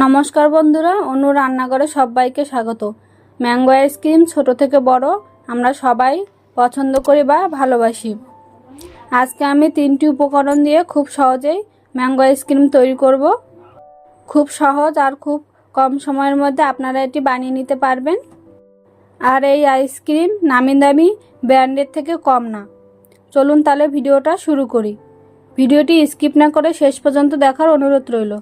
নমস্কার বন্ধুরা, অনু রান্নাঘরে সবাইকে স্বাগত। ম্যাঙ্গো আইসক্রিম ছোট থেকে বড় আমরা সবাই পছন্দ করি বা ভালোবাসি। আজকে আমি 3টি উপকরণ দিয়ে খুব সহজেই ম্যাঙ্গো আইসক্রিম তৈরি করব। খুব সহজ আর খুব কম সময়ের মধ্যে আপনারা এটি বানিয়ে নিতে পারবেন। আর এই আইসক্রিম নামি দামি ব্র্যান্ডের থেকে কম না। চলুন তাহলে ভিডিওটা শুরু করি। ভিডিওটি স্কিপ না করে শেষ পর্যন্ত দেখার অনুরোধ রইল।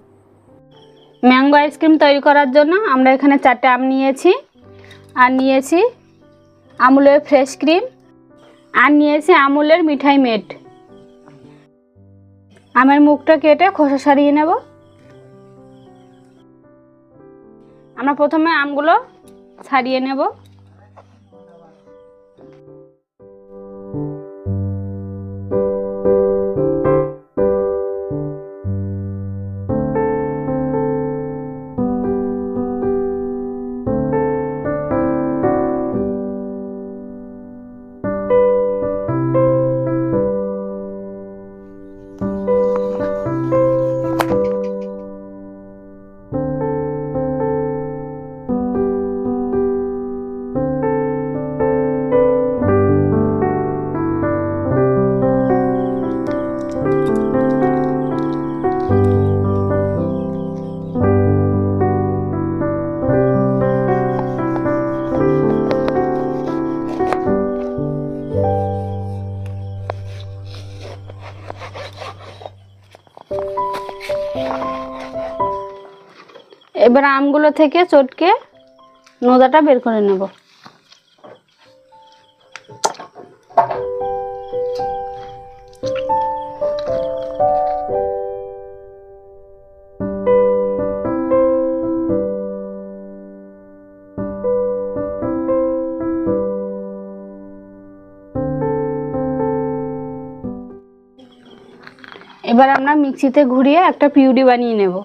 ম্যাঙ্গো আইসক্রিম তৈরি করার জন্য আমরা এখানে 4টে আম নিয়েছি, আর নিয়েছি আমুলের ফ্রেশ ক্রিম, আর নিয়েছি আমুলের মিঠাই মেড। আমের মুখটা কেটে খোসা ছাড়িয়ে নেব। আমরা প্রথমে আমগুলো ছাড়িয়ে নেব। এবার আমগুলো থেকে চটকে নোদাটা বের করে নেব। এবার আমরা মিক্সিতে ঘুরিয়ে একটা পিউরি বানিয়ে নেব।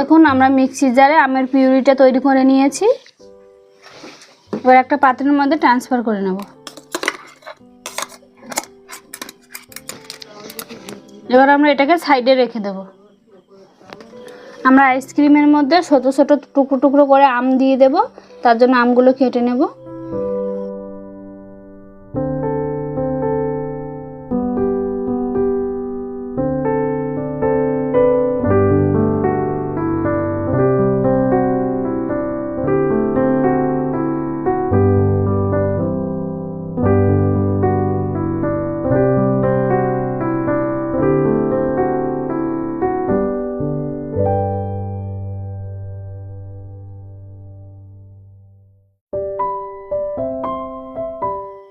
দেখুন আমরা মিক্সির জারে আমের পিউরিটা তৈরি করে নিয়েছি। এবার একটা পাত্রের মধ্যে ট্রান্সফার করে নেব। এবার আমরা এটাকে সাইডে রেখে দেব। আমরা আইসক্রিমের মধ্যে ছোট ছোট টুকরো টুকরো করে আম দিয়ে দেব, তার জন্য আমগুলো কেটে নেব।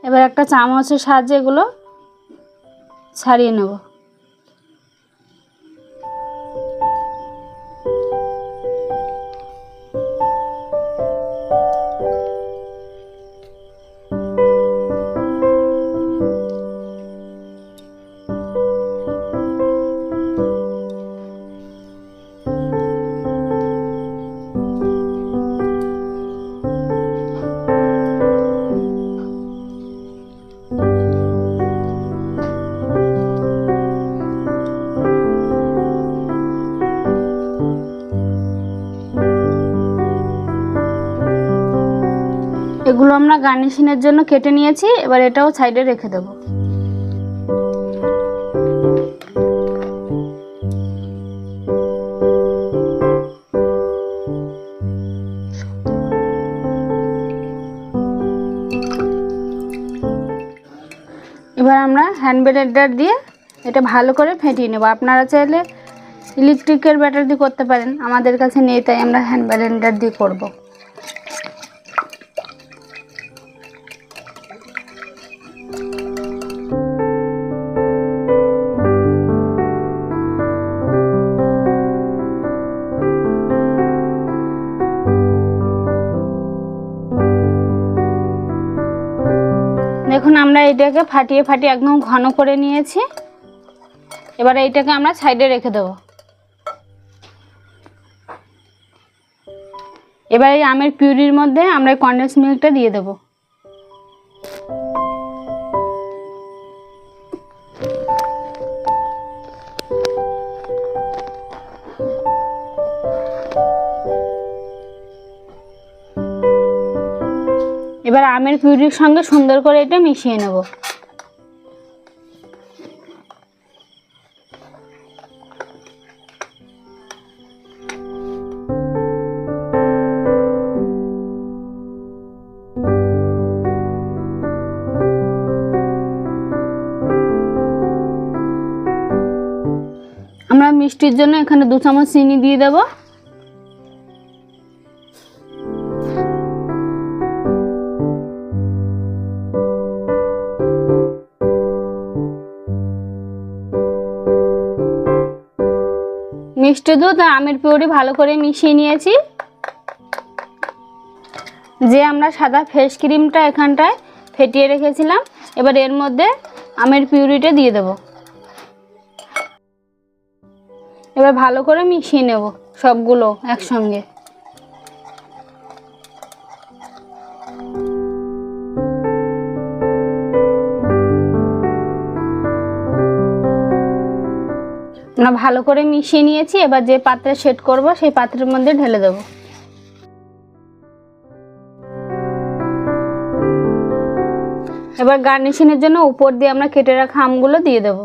এবার একটা চামচের সাহায্যে এগুলো ছাড়িয়ে নেব। এগুলো আমরা গার্নিশিংয়ের জন্য কেটে নিয়েছি। এবার এটাও সাইডে রেখে দেব। এবার আমরা হ্যান্ড ব্লেন্ডার দিয়ে এটা ভালো করে ফেটিয়ে নেব। আপনারা চাইলে ইলেকট্রিকের ব্যাটার দিয়ে করতে পারেন, আমাদের কাছে নেই তাই আমরা হ্যান্ড ব্লেন্ডার দিয়ে করব। দেখুন আমরা এটাকে ফাটিয়ে ফাটিয়ে একদম ঘন করে নিয়েছি। এবার এইটাকে আমরা সাইডে রেখে দেবো। এবার এই আমের পিউরির মধ্যে আমরা কনডেন্স মিল্কটা দিয়ে দেবো। এবার আমের পিউরির সঙ্গে সুন্দর করে এটা মিশিয়ে নেব। আমরা মিষ্টির জন্য এখানে 2 চামচ চিনি দিয়ে দেব। মিষ্টি দুধ আর আমের পিউরি ভালো করে মিশিয়ে নিয়েছি। যে আমরা সাদা ফেস ক্রিমটা এখানটায় ফেটিয়ে রেখেছিলাম, এবার এর মধ্যে আমের পিউরিটা দিয়ে দেব। এবার ভালো করে মিশিয়ে নেব সবগুলো একসঙ্গে। আমরা ভালো করে মিশিয়ে নিয়েছি। এবার যে পাত্রে সেট করব সেই পাত্রের মধ্যে ঢেলে দেব। এবার গার্নিশিংয়ের জন্য উপর দিয়ে আমরা কেটে রাখা আমগুলো দিয়ে দেব।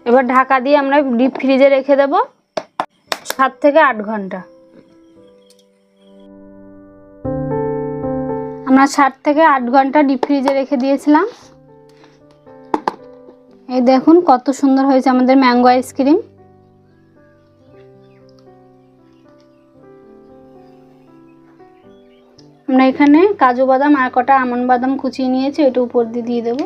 এবার ঢাকা দিয়ে আমরা ডিপ ফ্রিজে রেখে দেব 7 থেকে 8 ঘন্টা। আমরা 7 থেকে 8 ঘন্টা ডিপ ফ্রিজে রেখে দিয়েছিলাম। এই দেখুন কত সুন্দর হয়েছে আমাদের ম্যাঙ্গো আইসক্রিম। আমরা এখানে কাজু বাদাম আর কটা আমন্ড বাদাম কুচিয়ে নিয়েছি, এটা উপর দিয়ে দিয়ে দেবো।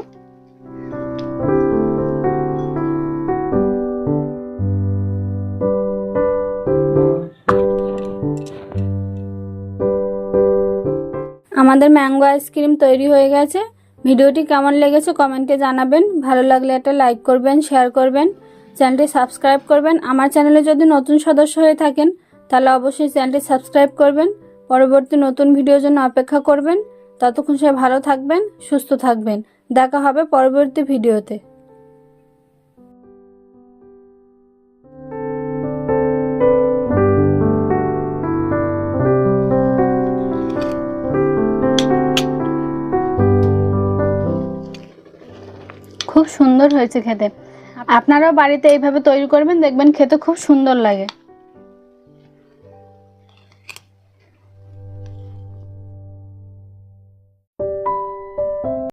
আমাদের ম্যাঙ্গো আইসক্রিম তৈরি হয়ে গেছে। ভিডিওটি কেমন লেগেছে কমেন্টে জানাবেন। ভালো লাগলে একটা লাইক করবেন, শেয়ার করবেন, চ্যানেলটি সাবস্ক্রাইব করবেন। আমার চ্যানেলে যদি নতুন সদস্য হয়ে থাকেন তাহলে অবশ্যই চ্যানেলটি সাবস্ক্রাইব করবেন। পরবর্তী নতুন ভিডিওর জন্য অপেক্ষা করবেন। ততক্ষণ সবাই ভালো থাকবেন, সুস্থ থাকবেন। দেখা হবে পরবর্তী ভিডিওতে। খুব সুন্দর হয়েছে খেতে। আপনারাও বাড়িতে এইভাবে তৈরি করবেন, দেখবেন খেতে খুব সুন্দর লাগে।